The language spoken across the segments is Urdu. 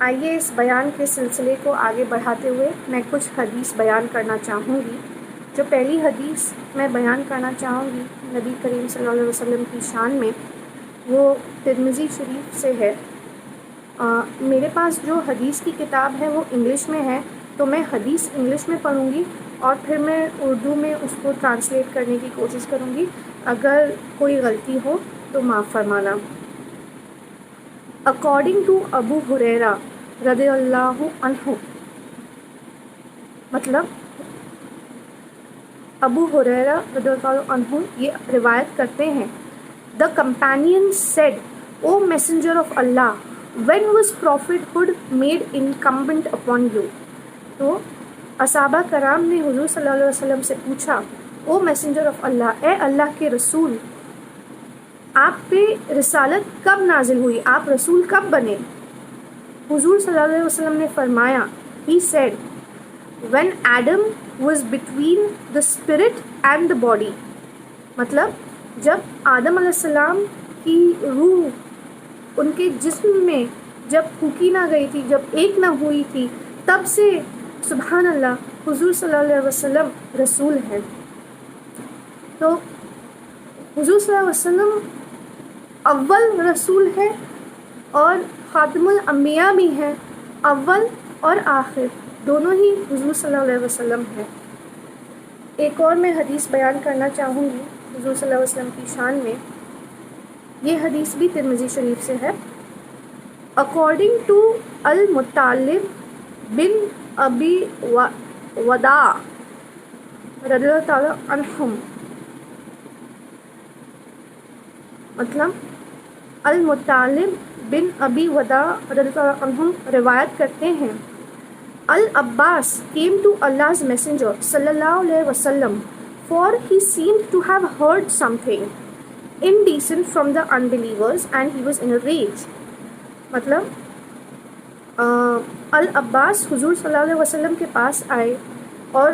آئیے اس بیان کے سلسلے کو آگے بڑھاتے ہوئے میں کچھ حدیث بیان کرنا چاہوں گی. جو پہلی حدیث میں بیان کرنا چاہوں گی نبی کریم صلی اللہ علیہ وسلم کی شان میں، وہ ترمذی شریف سے ہے. میرے پاس جو حدیث کی کتاب ہے وہ انگلش میں ہے، تو میں حدیث انگلش میں پڑھوں گی اور پھر میں اردو میں اس کو ٹرانسلیٹ کرنے کی کوشش کروں گی. اگر کوئی غلطی ہو تو معاف فرمانا. اکارڈنگ ٹو ابو ہریرہ رضی اللہ عنہ، مطلب ابو ہریرہ رضی اللہ عنہ یہ روایت کرتے ہیں، The companion said, O messenger of Allah, when was prophethood made incumbent upon you? تو اصحابہ کرام نے حضور صلی اللہ علیہ وسلم سے پوچھا، او میسنجر آف اللہ، اے اللہ کے رسول، آپ پہ رسالت کب نازل ہوئی، آپ رسول کب بنے؟ حضور صلی اللہ علیہ وسلم نے فرمایا، He said, when Adam was between the spirit and the body. مطلب جب آدم علیہ السلام کی روح ان کے جسم میں جب پھونکی نہ گئی تھی، جب ایک نہ ہوئی تھی، تب سے سبحان اللہ حضور صلی اللہ علیہ وسلم رسول ہیں. تو حضور صلی اللہ علیہ وسلم اول رسول ہے اور خاتم الانبیاء بھی ہیں. اول اور آخر دونوں ہی حضور صلی اللہ علیہ وسلم ہیں. ایک اور میں حدیث بیان کرنا چاہوں گی حضور صلی اللہ علیہ وسلم کی شان میں. یہ حدیث بھی ترمذی شریف سے ہے. اکارڈنگ ٹو المطلب بن ابی وداع رضی اللہ تعالی عنہم، مطلب المطلب بن ابی وداع رضی اللہ تعالی عنہم روایت کرتے ہیں، Al-Abbas came to Allah's messenger sallallahu alayhi wasallam, for he seemed to have heard something indecent from the unbelievers and he was in a rage. مطلب العباس حضور صلی اللہ علیہ وسلم کے پاس آئے اور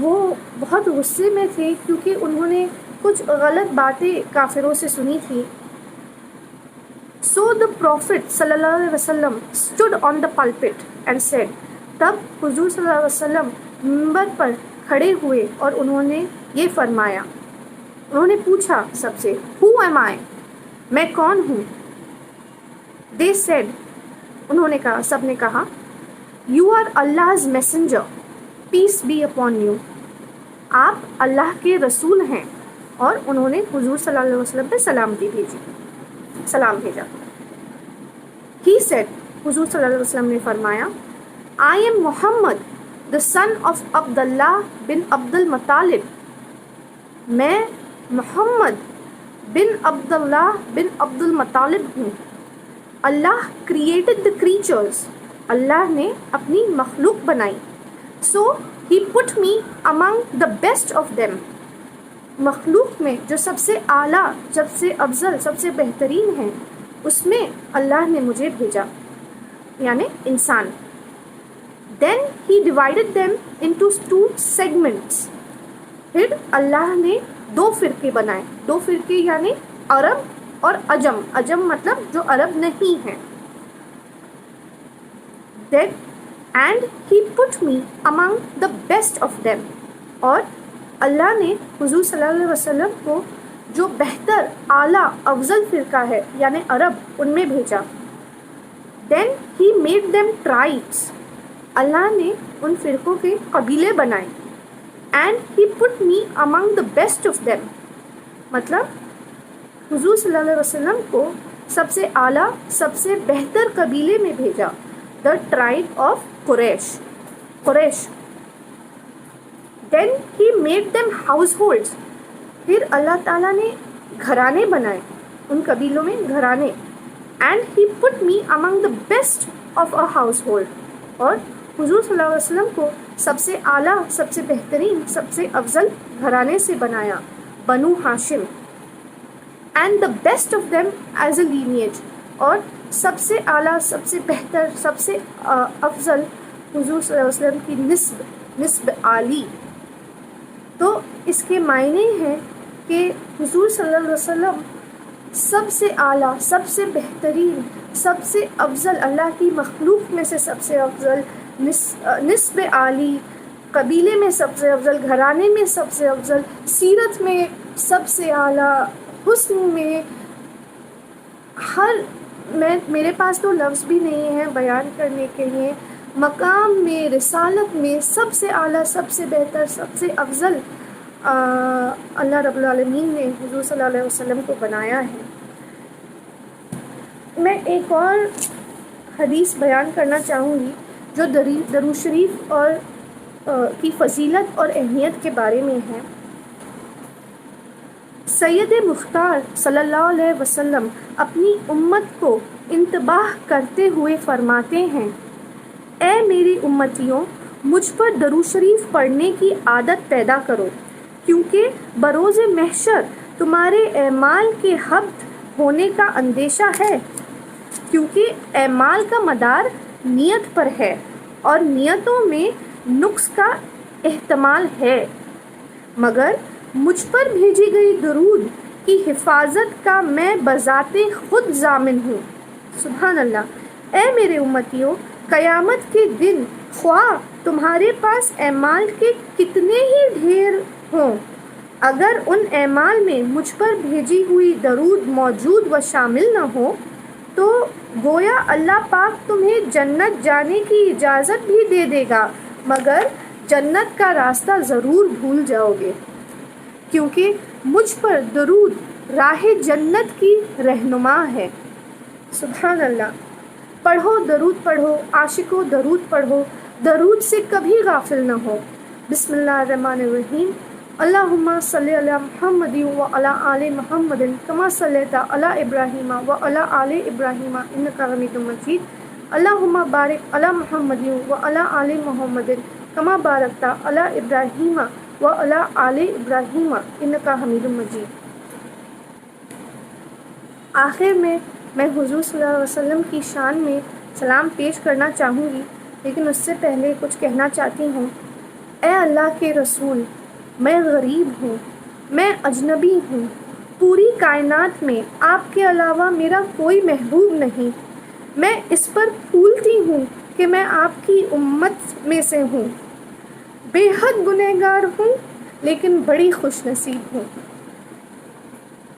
وہ بہت غصے میں تھے کیونکہ انہوں نے کچھ غلط باتیں کافروں سے سنی تھی. So the Prophet صلی اللہ علیہ وسلم stood on the pulpit and said, تب حضور صلی اللہ علیہ وسلم منبر پر کھڑے ہوئے اور انہوں نے یہ فرمایا. انہوں نے پوچھا سب سے، Who am I? میں کون ہوں؟ They said, انہوں نے کہا، سب نے کہا، You are Allah's messenger, peace be upon you. آپ اللہ کے رسول ہیں. اور انہوں نے حضور صلی اللہ علیہ وسلم پہ سلام بھیجا. He said, حضور صلی اللہ علیہ وسلم نے فرمایا، I am Muhammad, the son of Abdullah bin Abd al-Muttalib. میں محمد بن عبداللہ بن عبد المطالب ہوں. اللہ created the creatures. اللہ نے اپنی مخلوق بنائی. So he put me among the best of them. مخلوق میں جو سب سے اعلیٰ، سب سے افضل، سب سے بہترین ہیں، اس میں اللہ نے مجھے بھیجا، یعنی انسان. Then he divided them into two segments. پھر اللہ نے دو فرقے بنائے. دو فرقے یعنی عرب اور عجم. عجم مطلب جو عرب نہیں ہیں. Then and he put me among the best of them. اور اللہ نے حضور صلی اللہ علیہ وسلم کو جو بہتر، اعلیٰ، افضل فرقہ ہے یعنی عرب، ان میں بھیجا. Then he made them tribes. اللہ نے ان فرقوں کے قبیلے بنائے. And he put me among the best of them. مطلب حضور صلی اللہ علیہ وسلم کو سب سے اعلیٰ، سب سے بہتر قبیلے میں بھیجا، the tribe of Quraysh. Then he made them households. پھر اللہ تعالیٰ نے گھرانے بنائے، ان قبیلوں میں گھرانے. And he put me among the best of a household. اور حضور صلی اللہ علیہ وسلم کو سب سے اعلیٰ، سب سے بہترین، سب سے افضل گھرانے سے بنایا، بنو ہاشم. And the best of them as a lineage. اور سب سے اعلیٰ، سب سے بہتر، سب سے افضل حضور صلی اللہ علیہ وسلم کی نسب عالی. تو اس کے معنی ہیں کہ حضور صلی اللہ علیہ وسلم سب سے اعلیٰ، سب سے بہترین، سب سے افضل، اللہ کی مخلوق میں سے سب سے افضل، نسب عالی، قبیلے میں سب سے افضل، گھرانے میں سب سے افضل، سیرت میں سب سے اعلیٰ، حسن میں میرے پاس تو لفظ بھی نہیں ہیں بیان کرنے کے لیے، مقام میں، رسالت میں سب سے اعلیٰ، سب سے بہتر، سب سے افضل اللہ رب العالمین نے حضور صلی اللہ علیہ وسلم کو بنایا ہے۔ میں ایک اور حدیث بیان کرنا چاہوں گی جو درود شریف اور کی فضیلت اور اہمیت کے بارے میں ہے۔ سید مختار صلی اللہ علیہ وسلم اپنی امت کو انتباہ کرتے ہوئے فرماتے ہیں، اے میری امتیوں، مجھ پر درود شریف پڑھنے کی عادت پیدا کرو، کیونکہ بروز محشر تمہارے اعمال کے حبط ہونے کا اندیشہ ہے، کیونکہ اعمال کا مدار نیت پر ہے اور نیتوں میں نقص کا احتمال ہے، مگر مجھ پر بھیجی گئی درود کی حفاظت کا میں بذات خود ضامن ہوں۔ سبحان اللہ۔ اے میرے امتیوں، قیامت کے دن خواہ تمہارے پاس اعمال کے کتنے ہی ڈھیر ہوں، اگر ان اعمال میں مجھ پر بھیجی ہوئی درود موجود و شامل نہ ہو تو گویا اللہ پاک تمہیں جنت جانے کی اجازت بھی دے دے گا، مگر جنت کا راستہ ضرور بھول جاؤ گے، کیونکہ مجھ پر درود راہ جنت کی رہنما ہے۔ سبحان اللہ۔ پڑھو، درود پڑھو، عاشقو درود پڑھو، درود سے کبھی غافل نہ ہو۔ بسم اللہ الرحمن الرحیم۔ اللہم صلی علی محمد و علی آل محمد کما صلیت علی ابراہیم و علی آل ابراہیم انک حمید مجید۔ اللہم بارک علی محمد و علی آل محمد کما بارکت علی ابراہیم و علی آل ابراہیم انک حمید مجید۔ آخر میں حضور صلی اللہ علیہ وسلم کی شان میں سلام پیش کرنا چاہوں گی، لیکن اس سے پہلے کچھ کہنا چاہتی ہوں۔ اے اللہ کے رسول، میں غریب ہوں، میں اجنبی ہوں، پوری کائنات میں آپ کے علاوہ میرا کوئی محبوب نہیں، میں اس پر پھولتی ہوں کہ میں آپ کی امت میں سے ہوں، بے حد گنہگار ہوں لیکن بڑی خوش نصیب ہوں۔